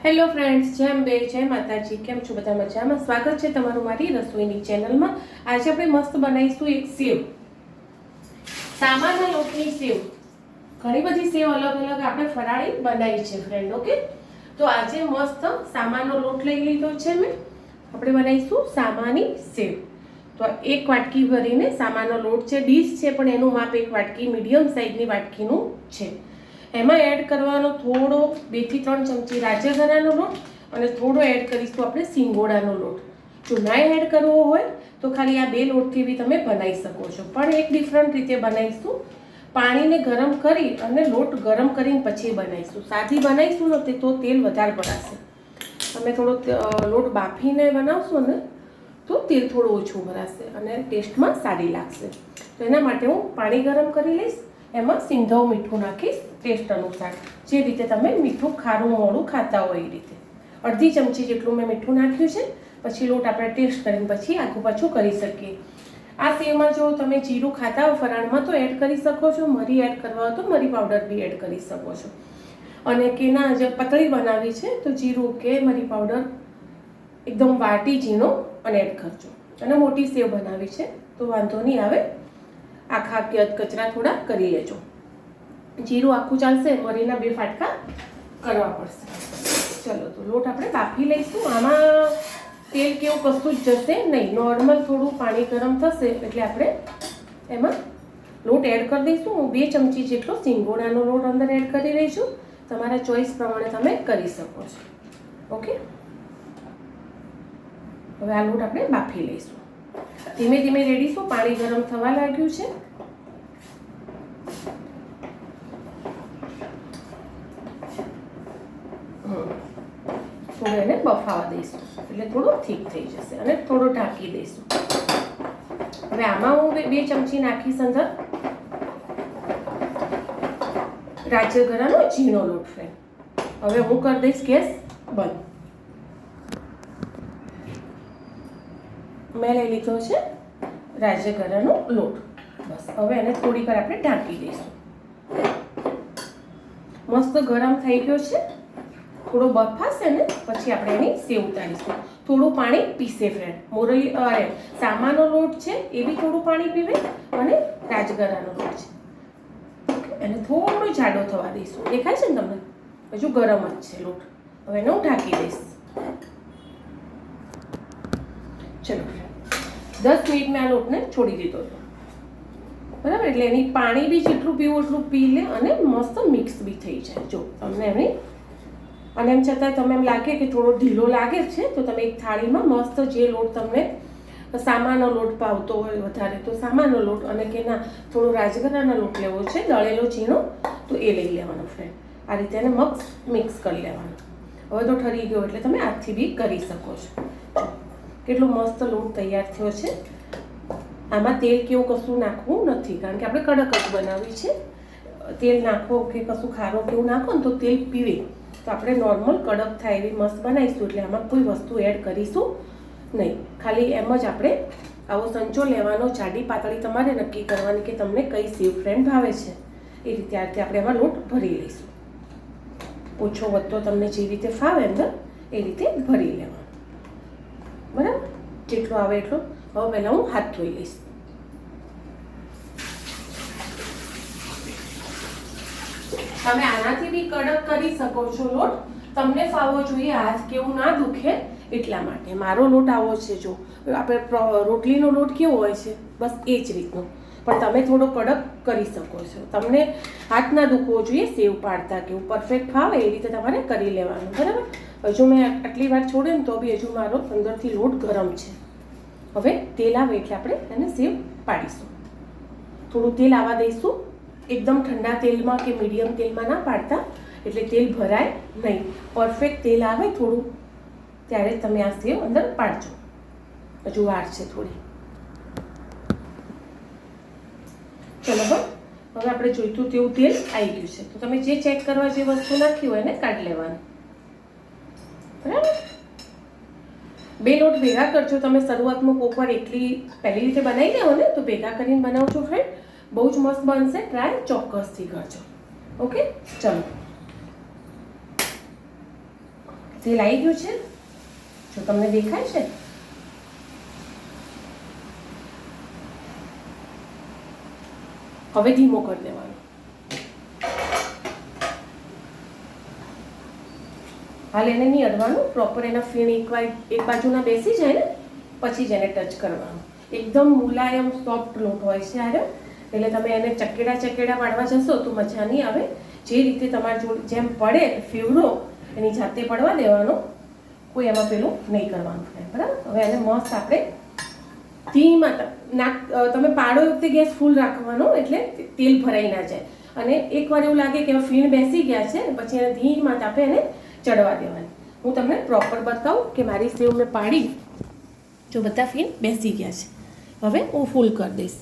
Hello friends, જેમ બે જય માતાજી. કેમ છો બધા? મજામાં? સ્વાગત છે તમારું મારી રસોઈની ચેનલમાં. આજે આપણે મસ્ત બનાવીશું એક સેવ, સામાના લોટની સેવ. ઘણી બધી સેવ અલગ અલગ આપણે ફરાળી બનાવી છે ફ્રેન્ડ. ઓકે, તો આજે મસ્ત સામાનો લોટ લઈ લીધો છે મેં. આપણે બનાવીશું સામાની સેવ. તો એક વાટકી ભરીને સામાનો લોટ છે, ડીશ છે પણ એનું માપ એક વાટકી, મીડિયમ સાઇઝની વાટકીનું છે. એમાં એડ કરવાનો થોડો 2 થી 3 ચમચી રાજગરાનો લોટ અને થોડો એડ કરીશું આપણે સિંગોડાનો લોટ. જો ના એડ કરવો હોય તો ખાલી આ 2 લોટથી બી તમે બનાવી શકો છો, પણ એક ડિફરન્ટ રીતે બનાવીશું. પાણીને ગરમ કરી અને લોટ ગરમ કરીને પછી બનાવીશું. સાદી બનાવીશું ને તો તેલ વધારે ભરાશે. તમે થોડો લોટ બાફીને બનાવશો ને તો તેલ થોડું ઓછું ભરાશે અને ટેસ્ટમાં સારી લાગશે. તો એના માટે હું પાણી ગરમ કરી લઈશ, એમાં સિંધવ મીઠું નાખીશ ટેસ્ટ અનુસાર, જે રીતે તમે મીઠું ખારું મોડું ખાતા હોય એ રીતે. અડધી ચમચી જેટલું મેં મીઠું નાખ્યું છે. પછી લોટ આપણે ટેસ્ટ કરીને પછી આખું પાછું કરી શકીએ. આ સેવમાં જો તમે જીરું ખાતા હો ફરાળમાં તો એડ કરી શકો છો, મરી એડ કરવા હોય તો મરી પાવડર બી એડ કરી શકો છો. અને કે ના જે પતળી બનાવી છે તો જીરું કે મરી પાવડર એકદમ વાટી ઝીણો અને એડ કરજો. અને મોટી સેવ બનાવી છે તો વાંધો નહીં આવે, આખા કચરા થોડા કરી લેજો. જીરું આખું ચાલશે, મરીના 2 ફાટકા કરવા પડશે. ચલો, તો લોટ આપણે બાફી લઈશું. આમાં તેલ કેવું કશું જ જશે નહીં, નોર્મલ થોડું પાણી ગરમ થશે એટલે આપણે એમાં લોટ એડ કરી દઈશું. હું 2 ચમચી જેટલો સિંગોડાનો લોટ અંદર એડ કરી રહી છું. તમારા ચોઈસ પ્રમાણે તમે કરી શકો છો. ઓકે, હવે આ લોટ આપણે બાફી લઈશું. ધીમે ધીમે રેડીશું, પાણી ગરમ થવા લાગ્યું છે. થોડું એને બફાવા દઈશું એટલે થોડું ઠીક થઈ જશે અને થોડો ઢાંકી દઈશું. હવે આમાં હું 2 ચમચી નાખીશ અંદર રાજગરાનો ઝીણો લોટ ફ્રેન્ડ. હવે હું કરી દઈશ ગેસ બંધ. મેં લઈ લીધો છે રાજગરાનો લોટ. બસ હવે એને થોડીક વાર આપણે ઢાંકી દઈશું. મસ્ત ગરમ થઈ ગયો છે. થોડો બફાશે ને પછી આપણે એની સેવ ઉતારીશું. થોડું પાણી પીશે ફ્રેન્ડ. સામાનો લોટ છે એ બી થોડું પાણી પીવે અને રાજગરાનો લોટ છે. ઓકે, એને થોડો જાડો થવા દઈશું. દેખાય છે ને તમને? હજુ ગરમ જ છે લોટ. હવે એને હું ઢાંકી દઈશ. ચલો, 10 મિનિટ મેં આ લોટને છોડી દીધો હતો. બરાબર, એટલે એની પાણી બી જેટલું પીવું એટલું પી લે અને મસ્ત મિક્સ બી થઈ જાય. જો તમને એની અને એમ છતાં તમે એમ લાગે કે થોડો ઢીલો લાગે છે તો તમે એક થાળીમાં મસ્ત જે લોટ તમને સામાનો લોટ ભાવતો હોય વધારે તો સામાનો લોટ, અને કે ના થોડો રાજગરાનો લોટ લેવો છે દળેલો ઝીણો તો એ લઈ લેવાનો ફ્રેન્ડ. આ રીતે એને મિક્સ કરી લેવાનો. હવે તો ઠરી ગયો એટલે તમે હાથથી બી કરી શકો છો. કેટલો મસ્ત લોટ તૈયાર થયો છે. આમાં તેલ કેવું કશું નાખવું નથી કારણ કે આપણે કડક જ બનાવી છે. તેલ નાખો કે કશું ખારો કેવું નાખો ને તો તેલ પીવે. તો આપણે નોર્મલ કડક થાય એવી મસ્ત બનાવીશું એટલે આમાં કોઈ વસ્તુ એડ કરીશું નહીં. ખાલી એમ જ આપણે આવો સંચો લેવાનો, જાડી પાતળી તમારે નક્કી કરવાની કે તમને કઈ સેવ ફ્રેન્ડ ભાવે છે એ રીતે આ રીતે આપણે એમાં લોટ ભરી લઈશું. ઓછો વધતો તમને જે રીતે ફાવે અંદર એ રીતે ભરી લેવાનો. બરાબર, જેટલો આવે એટલો. હવે પહેલાં હું હાથ ધોઈ લઈશ. તમે આનાથી બી કડક કરી શકો છો લોટ. તમને ફાવવો જોઈએ, હાથ કેવું ના દુખે એટલા માટે. મારો લોટ આવો છે. જો આપણે રોટલીનો લોટ કેવો હોય છે બસ એ જ રીતનો, પણ તમે થોડો કડક કરી શકો છો. તમને હાથ ના દુખવો જોઈએ સેવ પાડતા, કેવું પરફેક્ટ ફાવે એ રીતે તમારે કરી લેવાનું. બરાબર, હજુ મેં આટલી વાર છોડે ને તો બી હજુ મારો અંદરથી લોટ ગરમ છે. હવે તેલ આવે એટલે આપણે એને સેવ પાડીશું. થોડું તેલ આવવા દઈશું. એકદમ ઠંડા તેલમાં કે મીડિયમ તેલમાં ના પાડતા એટલે તેલ ભરાય નહીં. પરફેક્ટ તેલ આવે થોડું ત્યારે તમે આ સેવ અંદર પાડજો. હજુ વાર છે થોડી. ચલો હવે આપણે જોઈતું તેવું તેલ આવી ગયું છે. તો તમે જે ચેક કરવા જે વસ્તુ નાખી હોય એને કાઢી લેવાની. બરાબર, 2 લોટ ભેગા કરજો. તમે શરૂઆતમાં કોકવાર એટલી પહેલી રીતે બનાવી લેવો ને તો ભેગા કરીને બનાવજો ફ્રેન્ડ. બહુ જ મસ્ત બનશે. ટ્રાય ચોક્કસથી કરજો. ઓકે, ચલો તેલ આવી ગયું છે, જો તમને દેખાય છે. હવે ધીમો કરી દેવાનો. હાલ એને નહીં અડવાનું, પ્રોપર એના ફીણ એક બાજુના બેસી જાય ને પછી જ એને ટચ કરવાનું. એકદમ મુલાયમ સોફ્ટ લોટ હોય છે આરે, એટલે તમે એને ચકેડા વાળવા જશો તો મજા નહીં આવે. જે રીતે તમારી જોડે જેમ પડે ફેવરો એની જાતે પડવા દેવાનો, કોઈ એમાં પેલું નહીં કરવાનું. બરાબર, હવે એને મસ્ત આપણે ધીમા તમે પાડો વખતે ગેસ ફૂલ રાખવાનો, એટલે તેલ ભરાઈ ના જાય. અને એકવાર એવું લાગે કે ફીણ બેસી ગયા છે પછી એને ધીમા તાપે એને ચડવા દેવાની. હું તમને પ્રોપર બતાવું કે મારી સેવ મેં પાડી, જો બધા ફીણ બેસી ગયા છે. હવે હું ફૂલ કરી દઈશ.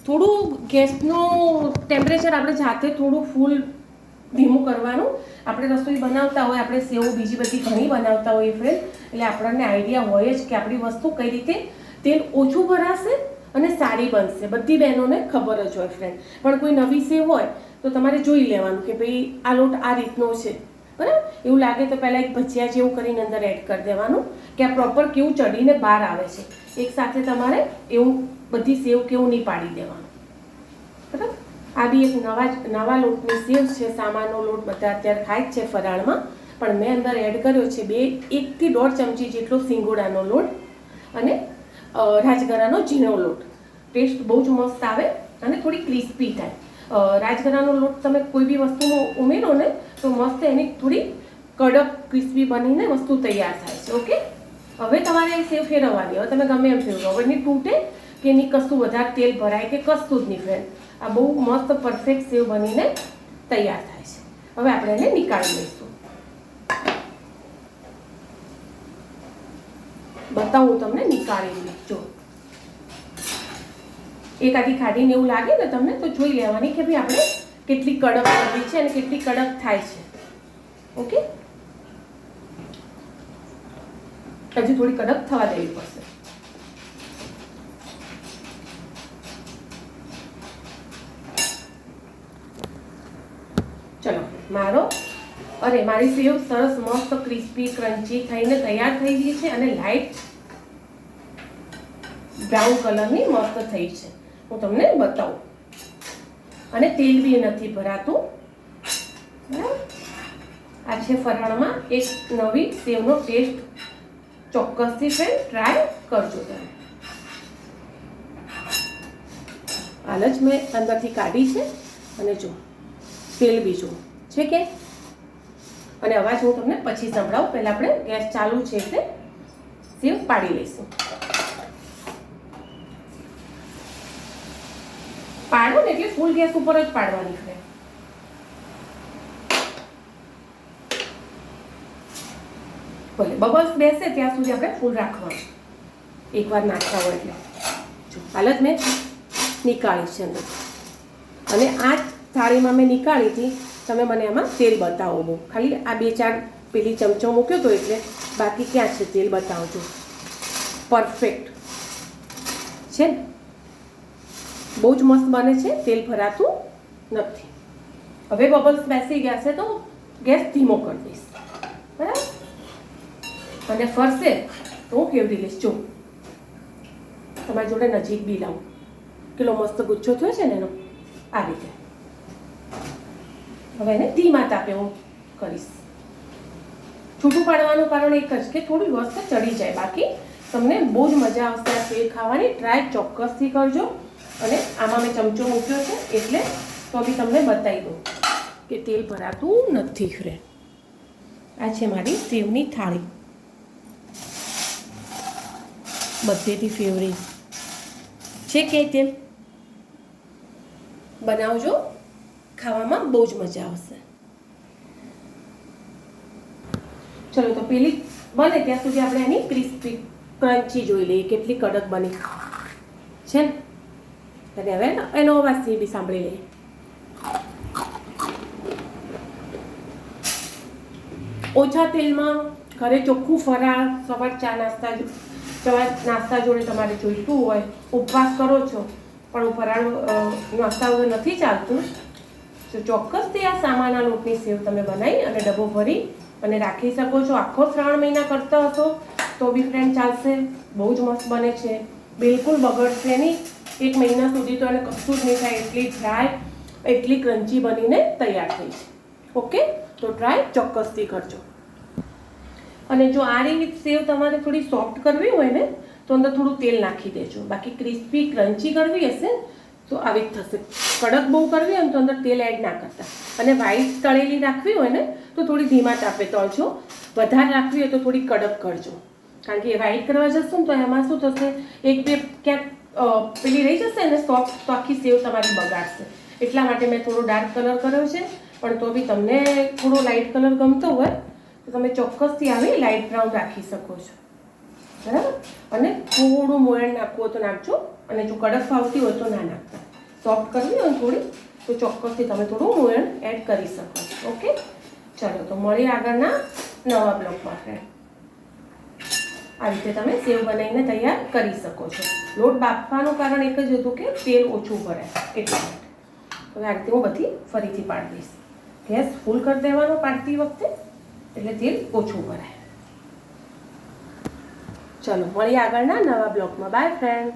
થોડું ગેસનું ટેમ્પરેચર આપણે જાતે થોડું ફૂલ ધીમું કરવાનું. આપણે રસોઈ બનાવતા હોય, આપણે સેવ બીજી બધી ઘણી બનાવતા હોઈએ ફ્રેન્ડ, એટલે આપણને આઈડિયા હોય જ કે આપણી વસ્તુ કઈ રીતે તેલ ઓછું ભરાશે અને સારી બનશે. બધી બહેનોને ખબર જ હોય ફ્રેન્ડ. પણ કોઈ નવી સેવ હોય તો તમારે જોઈ લેવાનું કે ભાઈ આ લોટ આ રીતનો છે. બરાબર, એવું લાગે તો પહેલાં એક ભજીયા જેવું કરીને અંદર એડ કરી દેવાનું કે આ પ્રોપર કેવું ચડીને બહાર આવે છે. એક સાથે તમારે એવું બધી સેવ કેવું નહીં પાડી દેવાનું. બરાબર, આ બી એક નવા લોટની સેવ છે. સામાનો લોટ બધા અત્યારે ખાય જ છે ફરાળમાં, પણ મેં અંદર એડ કર્યો છે 1 થી 1.5 ચમચી જેટલો સિંગોડાનો લોટ અને રાજગરાનો ઝીણો લોટ. ટેસ્ટ બહુ જ મસ્ત આવે અને થોડી ક્રિસ્પી થાય. રાજગરાનો લોટ તમે કોઈ બી વસ્તુમાં ઉમેરો ને તો મસ્ત એની થોડી કડક ક્રિસ્પી બનીને વસ્તુ તૈયાર થાય છે. ઓકે, હવે તમારે સેવ ફેરવવાની. હવે તમે ગમે એમ ફેરવો, હવે નહીં તૂટે કે નહીં કશું વધારે તેલ ભરાય કે કશું જ નહીં ફ્રેન્ડ. આ બહુ મસ્ત પરફેક્ટ સેવ બનીને તૈયાર થાય છે. હવે આપણે એને નીકાળી લઈશું. બતાવું તમને નીકાળી. જો એક આધી કાઢીને એવું લાગે ને તમને તો જોઈ લેવાની કે ભાઈ આપણે કેટલી કડક કરવી છે અને કેટલી કડક થાય છે. ઓકે, હજુ થોડી કડક થવા દેવી પડશે. ચલો, મારી સેવ સરસ મસ્ત ક્રિસ્પી ક્રન્ચી થઈને તૈયાર થઈ ગઈ છે અને લાઈટ બ્રાઉન કલરની મસ્ત થઈ છે. હું તમને બતાવું. અને તેલ બી નથી ભરાતું. બરાબર, આ છે ફરાળમાં એક નવી સેવનો ટેસ્ટ. ચોક્કસથી ફ્રેન્ડ ટ્રાય કરજો તમે. હાલ જ મેં અંદરથી કાઢી છે અને જો તેલ બી જો છે કે. અને અવાજ હું તમને પછી સંભળાવું. પહેલાં આપણે ગેસ ચાલુ છે એટલે સેવ પાડી લઈશું. પાડો ને એટલે ફૂલ ગેસ ઉપર જ પાડવાની છે. ભલે બબલ્સ બેસે ત્યાં સુધી આપણે ફૂલ રાખવાનું. એકવાર નાખતા હોય એટલે જો હાલ જ મેં નીકાળી છે અંદર. અને આ થાળીમાં મેં નીકાળી હતી. તમે મને એમાં તેલ બતાવો. બહુ ખાલી આ 2-4 પેલી ચમચો મૂક્યો હતો એટલે બાકી ક્યાં છે તેલ બતાવજો. પરફેક્ટ છે ને, બહુ જ મસ્ત બને છે. તેલ ભરાતું નથી. હવે બબલ્સ બેસી ગયા છે તો ગેસ ધીમો કરી દઈશ. બરાબર, અને ફરશે તો હું કેવડી લઈશ. જો તમારી જોડે નજીક બી લાવું. કેટલો મસ્ત ગુચ્છો થયો છે ને એનો. આ રીતે હવે એને ધીમા તાપે હું કરીશ. છૂટું પાડવાનું કારણ એક જ કે થોડી વસ્તુ ચડી જાય. બાકી તમને બહુ જ મજા આવશે આ સેવ ખાવાની. ટ્રાય ચોક્કસથી કરજો. અને આમાં મેં ચમચો મૂક્યો છે એટલે તો બી તમને બતાવી દઉં કે તેલ ભરાતું નથી ફ્રેન્ડ. આ છે મારી સેવની થાળી. બધેથી ફેવરેટ છે કે તેલ. બનાવજો, ખાવામાં બહુ જ મજા આવશે. ચલો તો પેલી બને ત્યાં સુધી આપણે એની ક્રિસ્પી ક્રન્ચી જોઈ લઈએ કેટલી કડક બની છે ને. અને હવે એનો અવાજથી બી સાંભળી લઈએ. ઓછા તેલમાં ઘરે ચોખ્ખું ફરાળ સવાર નાસ્તા જોડે તમારે જોઈતું હોય, ઉપવાસ કરો છો પણ ફરાળ નાસ્તા વગર નથી ચાલતું, તો ચોક્કસથી આ સામાના લોટની સેવ તમે બનાવી અને ડબ્બો ભરી અને રાખી શકો છો. આખો 3 મહિના કરતા હશો તો બી ફ્રેન્ડ ચાલશે. બહુ જ મસ્ત બને છે, બિલકુલ બગડશે નહીં. 1 મહિના સુધી તો એને કશું જ નહીં થાય. એટલી ડ્રાય, એટલી ક્રન્ચી બનીને તૈયાર થઈ છે. ઓકે, તો ટ્રાય ચોક્કસથી કરજો. અને જો આ રીત સેવ તમારે થોડી સોફ્ટ કરવી હોય ને તો અંદર થોડું તેલ નાખી દેજો. બાકી ક્રિસ્પી ક્રન્ચી કરવી હશે તો આવી જ થશે. કડક બહુ કરવી હોય ને તો અંદર તેલ એડ ના કરતા. અને વ્હાઈટ તળેલી રાખવી હોય ને તો થોડી ધીમા તાપે તળજો. વધારે રાખવી હોય તો થોડી કડક કરજો, કારણ કે એ વ્હાઈટ કરવા જશો ને તો એમાં શું થશે, એક બે ક્યાંક પેલી રહી જશે ને સોફ્ટ, તો આખી સેવ તમારી બગાડશે. એટલા માટે મેં થોડો ડાર્ક કલર કર્યો છે. પણ તો બી તમને થોડો લાઇટ કલર ગમતો હોય તો તમે ચોક્કસથી આવી લાઇટ બ્રાઉન રાખી શકો છો, બરાબર. અને થોડું મોયણ નાખવું હોય તો નાખજો, અને જો કડક ફાવતી હોય તો ના નાખતા. સોફ્ટ કરવી હોય થોડી તો ચોક્કસથી તમે થોડું મોયણ એડ કરી શકો છો. ઓકે, ચલો તો મળીએ આગળના નવા બ્લોગમાં ફ્રેન્ડ. આ રીતે તમે સેવ બનાવીને તૈયાર કરી શકો છો. લોટ બાફવાનું કારણ એક જ હતું કે તેલ ઓછું ભરાય એટલા માટે. હવે આ રીતે હું બધી ફરીથી પાડી દઈશ. ગેસ ફૂલ કરી દેવાનો પાડતી વખતે, એટલે તેલ ઓછું ભરાય. ચલો મળીએ આગળના નવા બ્લોગમાં. By friend.